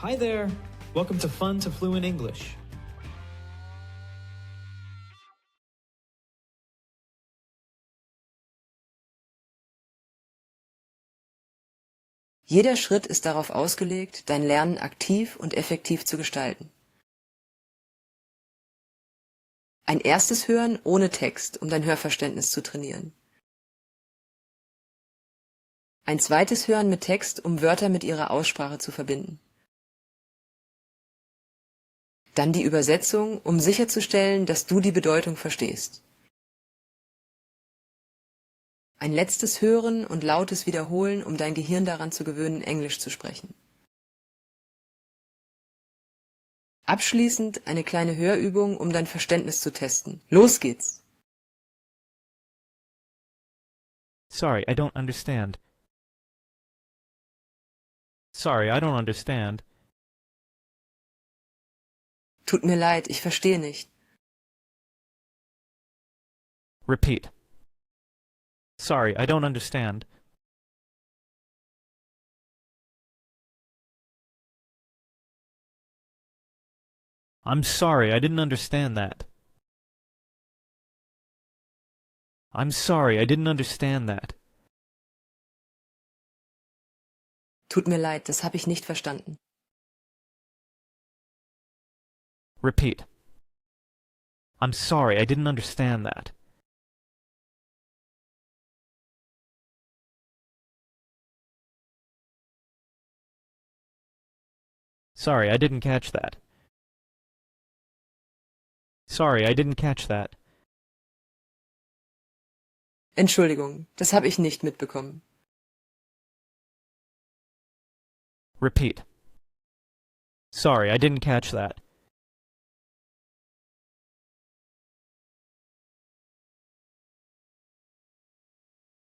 Hi there! Welcome to Fun to Fluent English. Jeder Schritt ist darauf ausgelegt, dein Lernen aktiv und effektiv zu gestalten. Ein erstes Hören ohne Text, um dein Hörverständnis zu trainieren. Ein zweites Hören mit Text, um Wörter mit ihrer Aussprache zu verbinden. Dann die Übersetzung, um sicherzustellen, dass du die Bedeutung verstehst. Ein letztes Hören und lautes Wiederholen, um dein Gehirn daran zu gewöhnen, Englisch zu sprechen. Abschließend eine kleine Hörübung, um dein Verständnis zu testen. Los geht's! Sorry, I don't understand. Sorry, I don't understand. Tut mir leid, ich verstehe nicht. Repeat. Sorry, I don't understand. I'm sorry, I didn't understand that. I'm sorry, I didn't understand that. Tut mir leid, das habe ich nicht verstanden. Repeat. I'm sorry, I didn't understand that. Sorry, I didn't catch that. Sorry, I didn't catch that. Entschuldigung, das habe ich nicht mitbekommen. Repeat. Sorry, I didn't catch that.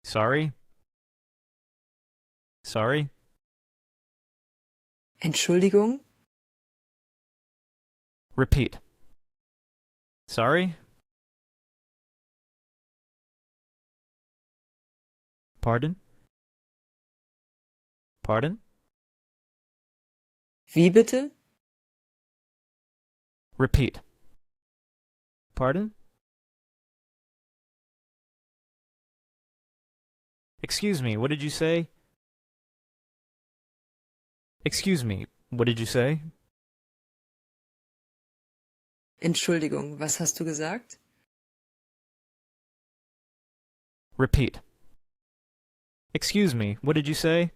Sorry? Sorry? Entschuldigung? Repeat. Sorry? Pardon? Pardon? Wie bitte? Repeat. Pardon? Excuse me, what did you say? Excuse me, what did you say? Entschuldigung, was hast du gesagt? Repeat. Excuse me, what did you say?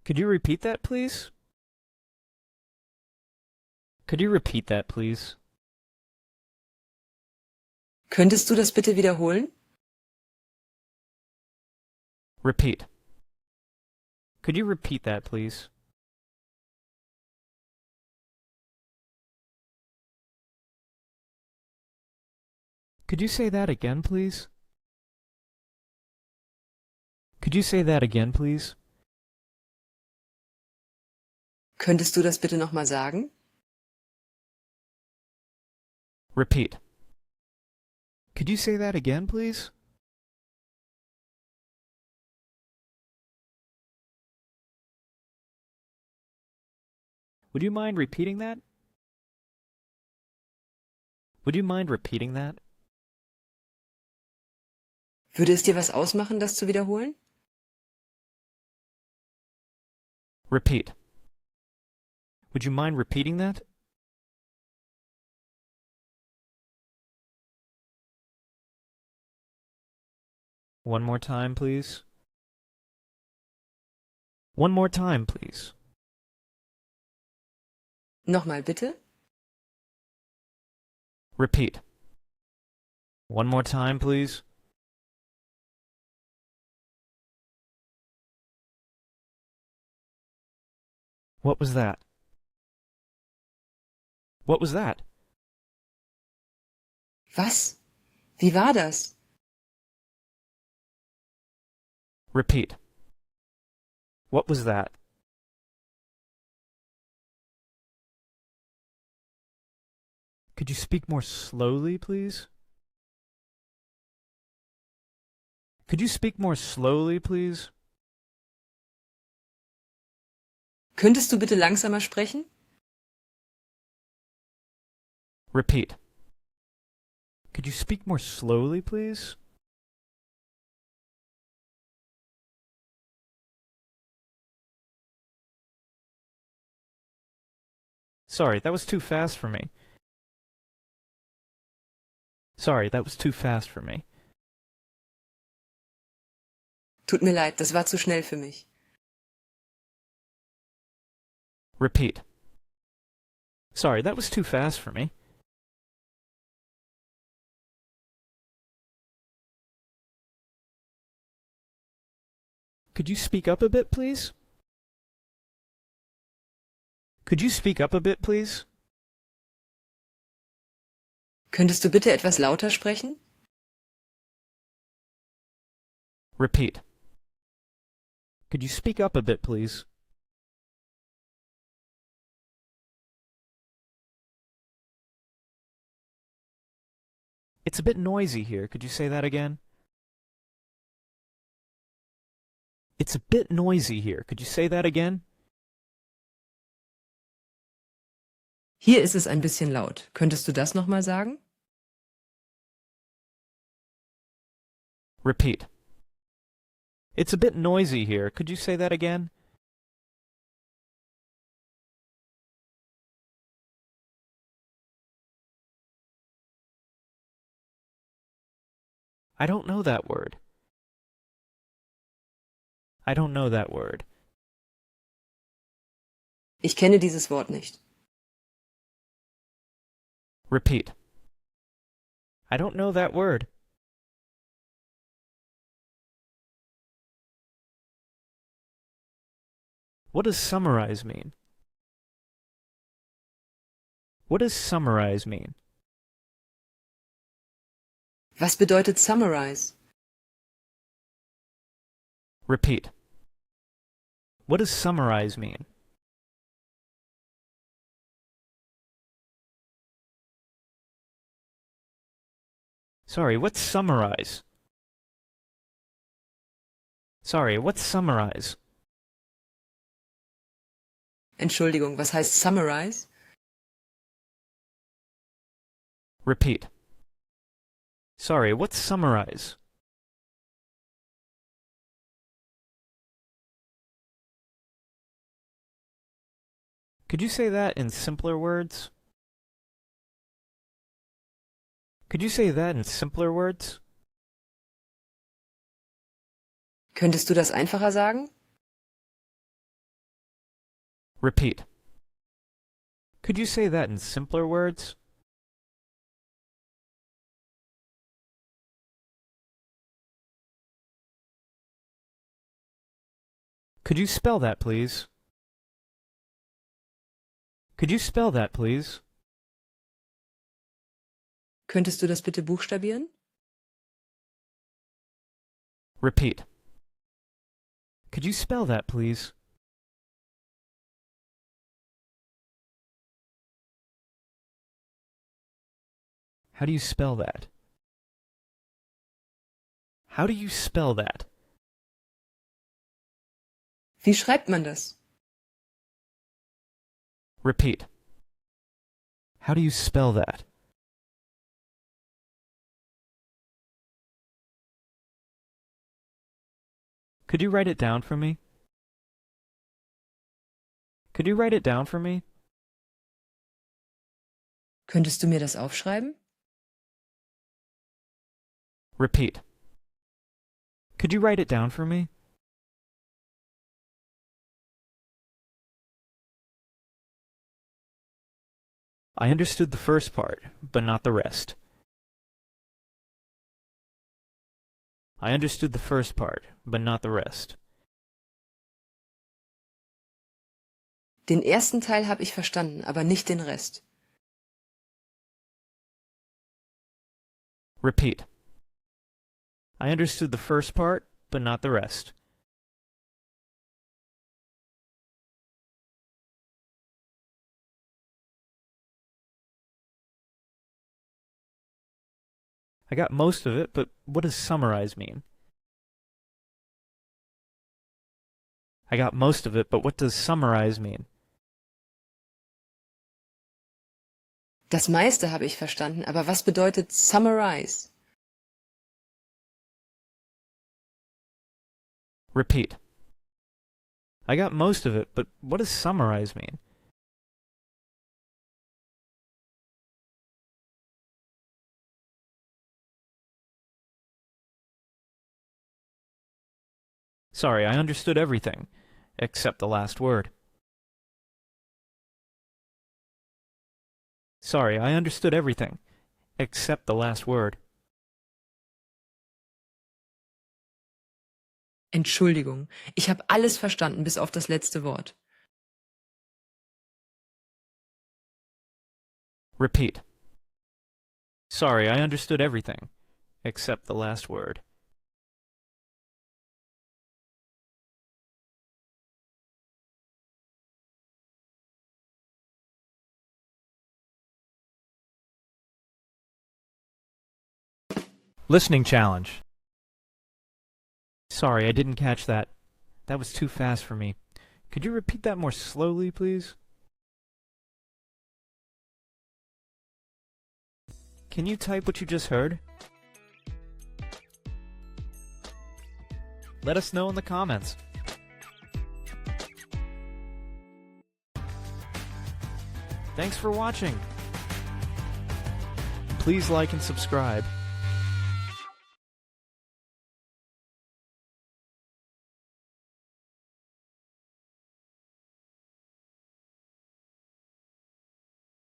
Could you repeat that, please? Could you repeat that, please? Könntest du das bitte wiederholen? Repeat. Could you repeat that, please? Could you say that again, please? Could you say that again, please? Könntest du das bitte nochmal sagen? Repeat. Could you say that again, please? Would you mind repeating that? Would you mind repeating that? Würde es dir was ausmachen, das zu wiederholen? Repeat. Would you mind repeating that? One more time, please. One more time, please. Nochmal bitte? Repeat. One more time, please. What was that? What was that? Was? Wie war das? Repeat. What was that? Could you speak more slowly, please? Could you speak more slowly, please? Könntest du bitte langsamer sprechen? Repeat. Could you speak more slowly, please? Sorry, that was too fast for me. Sorry, that was too fast for me. Tut mir leid, das war zu schnell für mich. Repeat. Sorry, that was too fast for me. Could you speak up a bit, please? Could you speak up a bit, please? Könntest du bitte etwas lauter sprechen? Repeat. Could you speak up a bit, please? It's a bit noisy here. Could you say that again? It's a bit noisy here. Could you say that again? Hier ist es ein bisschen laut. Könntest du das nochmal sagen? Repeat. It's a bit noisy here. Could you say that again? I don't know that word. I don't know that word. Ich kenne dieses Wort nicht. Repeat. I don't know that word. What does summarize mean? What does summarize mean? Was bedeutet summarize? Repeat. What does summarize mean? Sorry, what's summarize? Sorry, what's summarize? Entschuldigung, was heißt summarize? Repeat. Sorry, what's summarize? Could you say that in simpler words? Could you say that in simpler words? Könntest du das einfacher sagen? Repeat. Could you say that in simpler words? Could you spell that, please? Could you spell that, please? Könntest du das bitte buchstabieren? Repeat. Could you spell that, please? How do you spell that? How do you spell that? Wie schreibt man das? Repeat. How do you spell that? Could you write it down for me? Could you write it down for me? Könntest du mir das aufschreiben? Repeat. Could you write it down for me? I understood the first part, but not the rest. I understood the first part, but not the rest. Den ersten Teil habe ich verstanden, aber nicht den Rest. Repeat. I understood the first part, but not the rest. I got most of it, but what does summarize mean? I got most of it, but what does summarize mean? Das meiste habe ich verstanden, aber was bedeutet summarize? Repeat. I got most of it, but what does summarize mean? Sorry, I understood everything, except the last word. Sorry, I understood everything, except the last word. Entschuldigung, ich habe alles verstanden, bis auf das letzte Wort. Repeat. Sorry, I understood everything, except the last word. Listening challenge. Sorry, I didn't catch that. That was too fast for me. Could you repeat that more slowly, please? Can you type what you just heard? Let us know in the comments. Thanks for watching. Please like and subscribe.